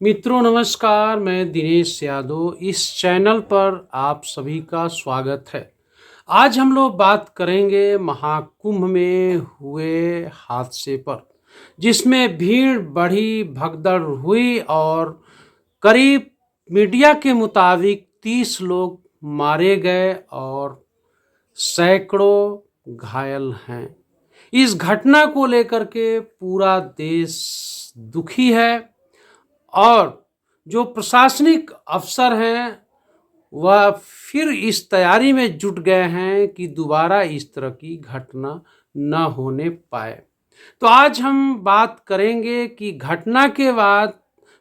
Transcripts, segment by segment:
मित्रों नमस्कार, मैं दिनेश यादव। इस चैनल पर आप सभी का स्वागत है। आज हम लोग बात करेंगे महाकुंभ में हुए हादसे पर, जिसमें भीड़ बढ़ी, भगदड़ हुई और करीब मीडिया के मुताबिक 30 लोग मारे गए और सैकड़ों घायल हैं। इस घटना को लेकर के पूरा देश दुखी है और जो प्रशासनिक अफसर हैं वह फिर इस तैयारी में जुट गए हैं कि दोबारा इस तरह की घटना न होने पाए। तो आज हम बात करेंगे कि घटना के बाद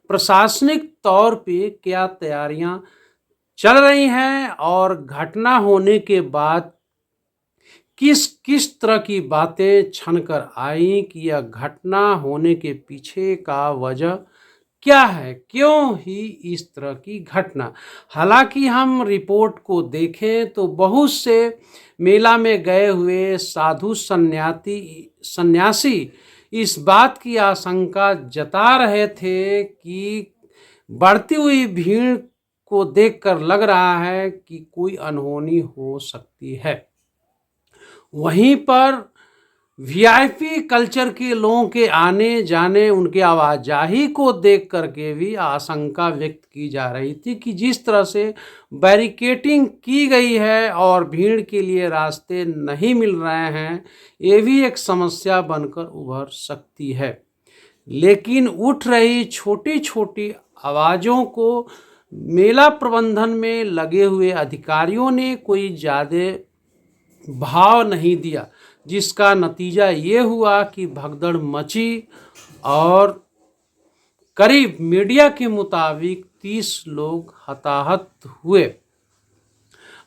प्रशासनिक तौर पे क्या तैयारियां चल रही हैं और घटना होने के बाद किस किस तरह की बातें छन कर आई कि यह घटना होने के पीछे का वजह क्या है, क्यों ही इस तरह की घटना। हालांकि हम रिपोर्ट को देखें तो बहुत से मेला में गए हुए साधु सन्यासी इस बात की आशंका जता रहे थे कि बढ़ती हुई भीड़ को देखकर लग रहा है कि कोई अनहोनी हो सकती है। वहीं पर वीआईपी कल्चर के लोगों के आने जाने, उनके आवाजाही को देख करके भी आशंका व्यक्त की जा रही थी कि जिस तरह से बैरिकेटिंग की गई है और भीड़ के लिए रास्ते नहीं मिल रहे हैं, ये भी एक समस्या बनकर उभर सकती है। लेकिन उठ रही छोटी छोटी आवाज़ों को मेला प्रबंधन में लगे हुए अधिकारियों ने कोई ज़्यादा भाव नहीं दिया, जिसका नतीजा ये हुआ कि भगदड़ मची और करीब मीडिया के मुताबिक 30 लोग हताहत हुए।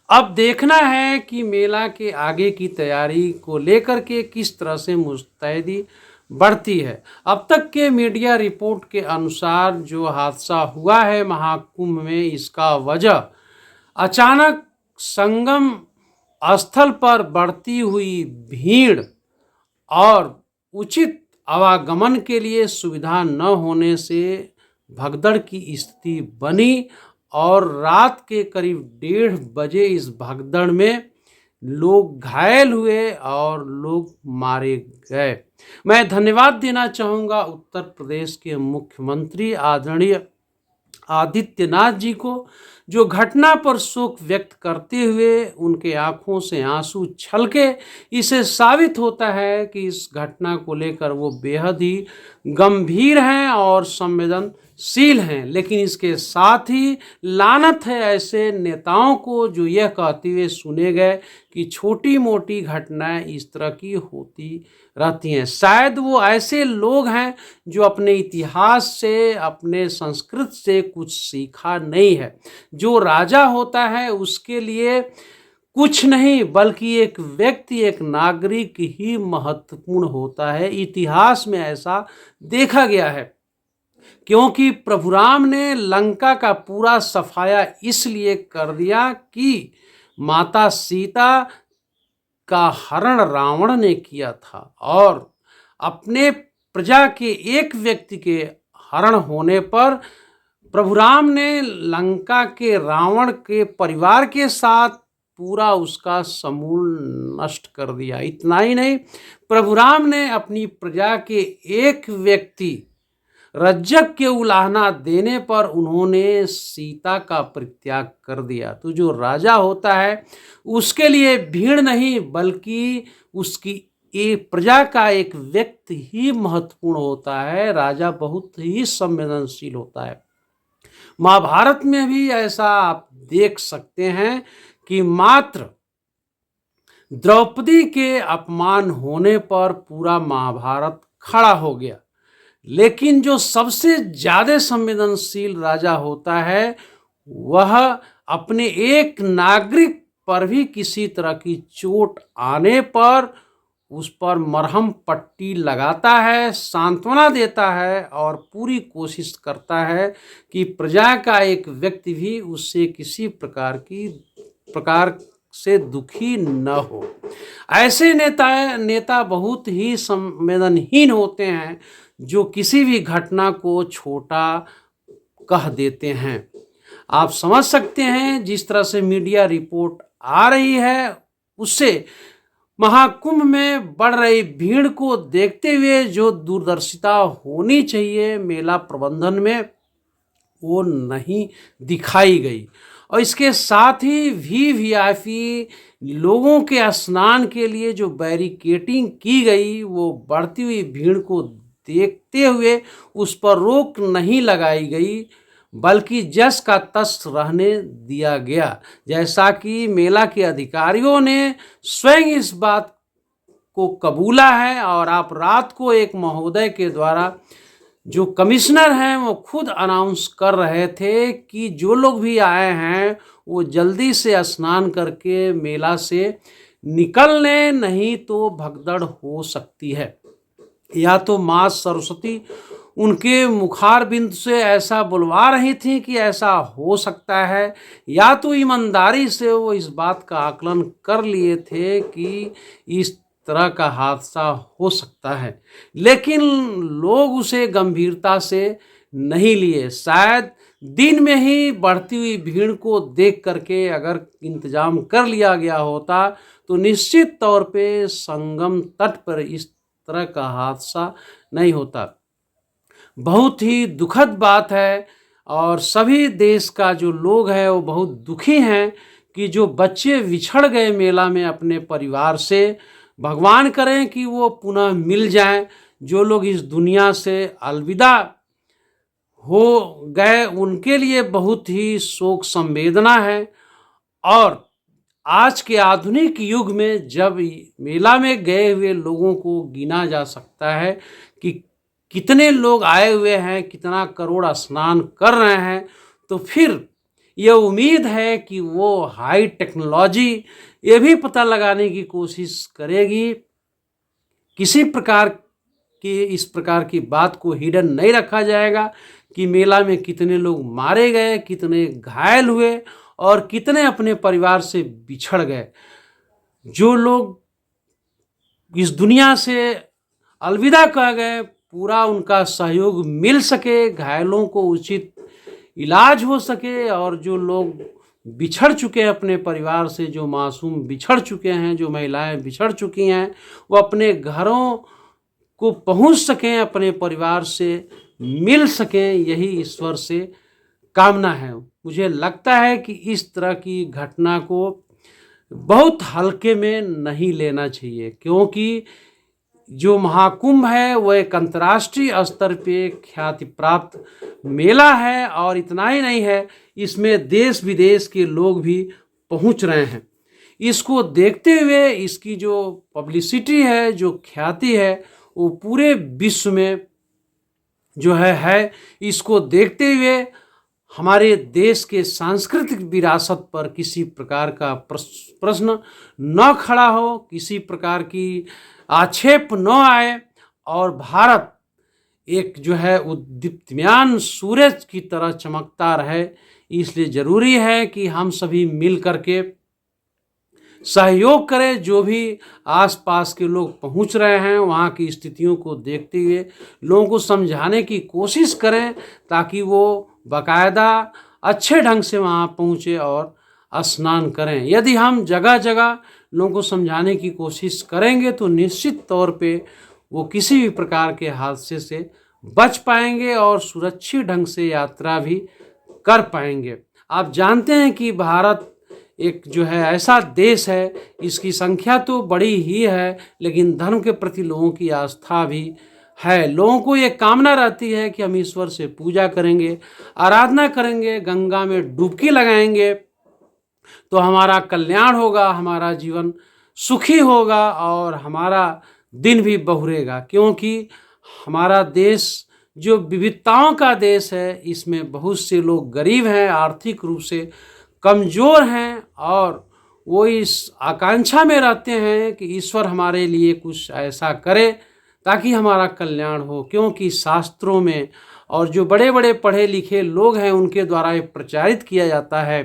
अब देखना है कि मेला के आगे की तैयारी को लेकर के किस तरह से मुस्तैदी बढ़ती है। अब तक के मीडिया रिपोर्ट के अनुसार जो हादसा हुआ है महाकुंभ में, इसका वजह अचानक संगम स्थल पर बढ़ती हुई भीड़ और उचित आवागमन के लिए सुविधा न होने से भगदड़ की स्थिति बनी और रात के करीब 1:30 बजे इस भगदड़ में लोग घायल हुए और लोग मारे गए। मैं धन्यवाद देना चाहूँगा उत्तर प्रदेश के मुख्यमंत्री आदरणीय आदित्यनाथ जी को, जो घटना पर शोक व्यक्त करते हुए उनके आंखों से आंसू छलके इसे साबित होता है कि इस घटना को लेकर वो बेहद ही गंभीर हैं और संवेदनशील हैं। लेकिन इसके साथ ही लानत है ऐसे नेताओं को जो यह कहते हुए सुने गए कि छोटी मोटी घटनाएं इस तरह की होती रहती हैं। शायद वो ऐसे लोग हैं जो अपने इतिहास से, अपने संस्कृत से कुछ सीखा नहीं है। जो राजा होता है उसके लिए कुछ नहीं बल्कि एक व्यक्ति, एक नागरिक ही महत्वपूर्ण होता है। इतिहास में ऐसा देखा गया है, क्योंकि प्रभु राम ने लंका का पूरा सफाया इसलिए कर दिया कि माता सीता का हरण रावण ने किया था और अपने प्रजा के एक व्यक्ति के हरण होने पर प्रभु राम ने लंका के रावण के परिवार के साथ पूरा उसका समूल नष्ट कर दिया। इतना ही नहीं, प्रभु राम ने अपनी प्रजा के एक व्यक्ति रज्जक के उलाहना देने पर उन्होंने सीता का परित्याग कर दिया। तो जो राजा होता है उसके लिए भीड़ नहीं बल्कि उसकी एक प्रजा का एक व्यक्ति ही महत्वपूर्ण होता है। राजा बहुत ही संवेदनशील होता है। महाभारत में भी ऐसा आप देख सकते हैं कि मात्र द्रौपदी के अपमान होने पर पूरा महाभारत खड़ा हो गया। लेकिन जो सबसे ज्यादा संवेदनशील राजा होता है वह अपने एक नागरिक पर भी किसी तरह की चोट आने पर उस पर मरहम पट्टी लगाता है, सांत्वना देता है और पूरी कोशिश करता है कि प्रजा का एक व्यक्ति भी उससे किसी प्रकार से दुखी न हो। ऐसे नेता बहुत ही संवेदनहीन होते हैं जो किसी भी घटना को छोटा कह देते हैं। आप समझ सकते हैं जिस तरह से मीडिया रिपोर्ट आ रही है उससे महाकुंभ में बढ़ रही भीड़ को देखते हुए जो दूरदर्शिता होनी चाहिए मेला प्रबंधन में वो नहीं दिखाई गई। और इसके साथ ही वीवीआईपी लोगों के स्नान के लिए जो बैरिकेटिंग की गई वो बढ़ती हुई भीड़ को देखते हुए उस पर रोक नहीं लगाई गई बल्कि जस का तस रहने दिया गया। जैसा कि मेला के अधिकारियों ने स्वयं इस बात को कबूला है और आप रात को एक महोदय के द्वारा जो कमिश्नर हैं वो खुद अनाउंस कर रहे थे कि जो लोग भी आए हैं वो जल्दी से स्नान करके मेला से निकल लें, नहीं तो भगदड़ हो सकती है। या तो माँ सरस्वती उनके मुखार बिंदु से ऐसा बुलवा रही थी कि ऐसा हो सकता है, या तो ईमानदारी से वो इस बात का आकलन कर लिए थे कि इस तरह का हादसा हो सकता है, लेकिन लोग उसे गंभीरता से नहीं लिए। शायद दिन में ही बढ़ती हुई भीड़ को देख करके अगर इंतजाम कर लिया गया होता तो निश्चित तौर पे संगम तट पर इस तरह का हादसा नहीं होता। बहुत ही दुखद बात है और सभी देश का जो लोग हैं वो बहुत दुखी हैं कि जो बच्चे बिछड़ गए मेला में अपने परिवार से, भगवान करें कि वो पुनः मिल जाएं। जो लोग इस दुनिया से अलविदा हो गए उनके लिए बहुत ही शोक संवेदना है। और आज के आधुनिक युग में जब मेला में गए हुए लोगों को गिना जा सकता है कि कितने लोग आए हुए हैं, कितना करोड़ स्नान कर रहे हैं, तो फिर ये उम्मीद है कि वो हाई टेक्नोलॉजी ये भी पता लगाने की कोशिश करेगी, किसी प्रकार की इस प्रकार की बात को हिडन नहीं रखा जाएगा कि मेला में कितने लोग मारे गए, कितने घायल हुए और कितने अपने परिवार से बिछड़ गए। जो लोग इस दुनिया से अलविदा कह गए पूरा उनका सहयोग मिल सके, घायलों को उचित इलाज हो सके, और जो लोग बिछड़ चुके हैं अपने परिवार से, जो मासूम बिछड़ चुके हैं, जो महिलाएं बिछड़ चुकी हैं, वो अपने घरों को पहुंच सकें, अपने परिवार से मिल सकें, यही ईश्वर से कामना है। मुझे लगता है कि इस तरह की घटना को बहुत हल्के में नहीं लेना चाहिए, क्योंकि जो महाकुंभ है वह एक अंतर्राष्ट्रीय स्तर पे ख्याति प्राप्त मेला है। और इतना ही नहीं है, इसमें देश विदेश के लोग भी पहुंच रहे हैं। इसको देखते हुए इसकी जो पब्लिसिटी है, जो ख्याति है, वो पूरे विश्व में जो है इसको देखते हुए हमारे देश के सांस्कृतिक विरासत पर किसी प्रकार का प्रश्न न खड़ा हो, किसी प्रकार की आक्षेप न आए, और भारत एक जो है उद्दीप्तमान सूरज की तरह चमकता रहे। इसलिए ज़रूरी है कि हम सभी मिल करके सहयोग करें। जो भी आसपास के लोग पहुंच रहे हैं वहाँ की स्थितियों को देखते हुए लोगों को समझाने की कोशिश करें, ताकि वो बाकायदा अच्छे ढंग से वहाँ पहुँचे और स्नान करें। यदि हम जगह जगह लोगों को समझाने की कोशिश करेंगे तो निश्चित तौर पे वो किसी भी प्रकार के हादसे से बच पाएंगे और सुरक्षित ढंग से यात्रा भी कर पाएंगे। आप जानते हैं कि भारत एक जो है ऐसा देश है, इसकी संख्या तो बड़ी ही है, लेकिन धर्म के प्रति लोगों की आस्था भी है। लोगों को ये कामना रहती है कि हम ईश्वर से पूजा करेंगे, आराधना करेंगे, गंगा में डुबकी लगाएंगे तो हमारा कल्याण होगा, हमारा जीवन सुखी होगा और हमारा दिन भी बहुरेगा। क्योंकि हमारा देश जो विविधताओं का देश है, इसमें बहुत से लोग गरीब हैं, आर्थिक रूप से कमज़ोर हैं, और वो इस आकांक्षा में रहते हैं कि ईश्वर हमारे लिए कुछ ऐसा करे ताकि हमारा कल्याण हो। क्योंकि शास्त्रों में और जो बड़े बड़े पढ़े लिखे लोग हैं उनके द्वारा ये प्रचारित किया जाता है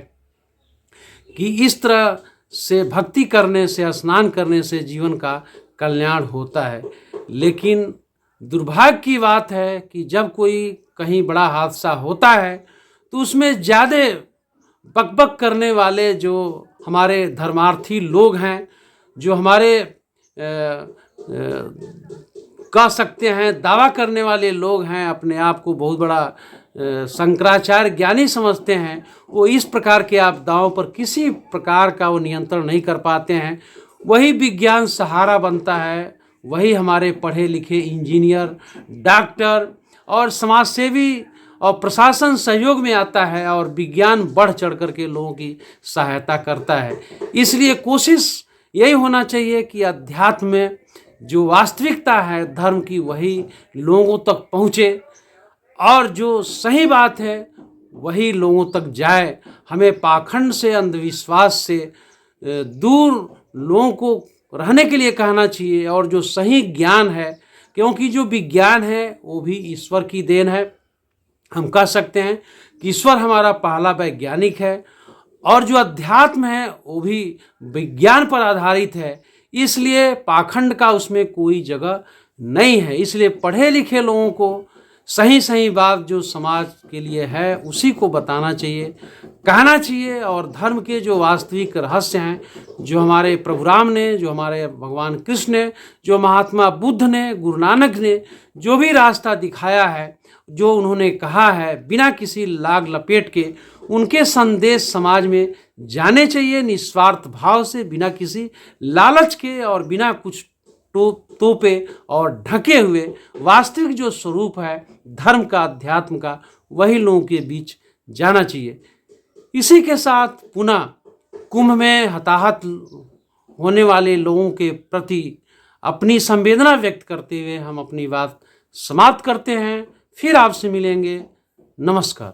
कि इस तरह से भक्ति करने से, स्नान करने से जीवन का कल्याण होता है। लेकिन दुर्भाग्य की बात है कि जब कोई कहीं बड़ा हादसा होता है तो उसमें ज़्यादा बकबक करने वाले जो हमारे धर्मार्थी लोग हैं, जो हमारे कह सकते हैं दावा करने वाले लोग हैं, अपने आप को बहुत बड़ा शंकराचार्य ज्ञानी समझते हैं, वो इस प्रकार के आपदाओं पर किसी प्रकार का वो नियंत्रण नहीं कर पाते हैं। वही विज्ञान सहारा बनता है, वही हमारे पढ़े लिखे इंजीनियर, डॉक्टर और समाजसेवी और प्रशासन सहयोग में आता है और विज्ञान बढ़ चढ़ कर के लोगों की सहायता करता है। इसलिए कोशिश यही होना चाहिए कि अध्यात्म में जो वास्तविकता है धर्म की, वही लोगों तक पहुँचे और जो सही बात है वही लोगों तक जाए। हमें पाखंड से, अंधविश्वास से दूर लोगों को रहने के लिए कहना चाहिए। और जो सही ज्ञान है, क्योंकि जो विज्ञान है वो भी ईश्वर की देन है। हम कह सकते हैं कि ईश्वर हमारा पहला वैज्ञानिक है और जो अध्यात्म है वो भी विज्ञान पर आधारित है। इसलिए पाखंड का उसमें कोई जगह नहीं है। इसलिए पढ़े लिखे लोगों को सही सही बात जो समाज के लिए है उसी को बताना चाहिए, कहना चाहिए। और धर्म के जो वास्तविक रहस्य हैं, जो हमारे प्रभु राम ने, जो हमारे भगवान कृष्ण ने, जो महात्मा बुद्ध ने, गुरु नानक ने जो भी रास्ता दिखाया है, जो उन्होंने कहा है, बिना किसी लाग लपेट के उनके संदेश समाज में जाने चाहिए, निस्वार्थ भाव से, बिना किसी लालच के और बिना कुछ तोपे और ढके हुए। वास्तविक जो स्वरूप है धर्म का, अध्यात्म का, वही लोगों के बीच जाना चाहिए। इसी के साथ पुनः कुंभ में हताहत होने वाले लोगों के प्रति अपनी संवेदना व्यक्त करते हुए हम अपनी बात समाप्त करते हैं। फिर आपसे मिलेंगे। नमस्कार।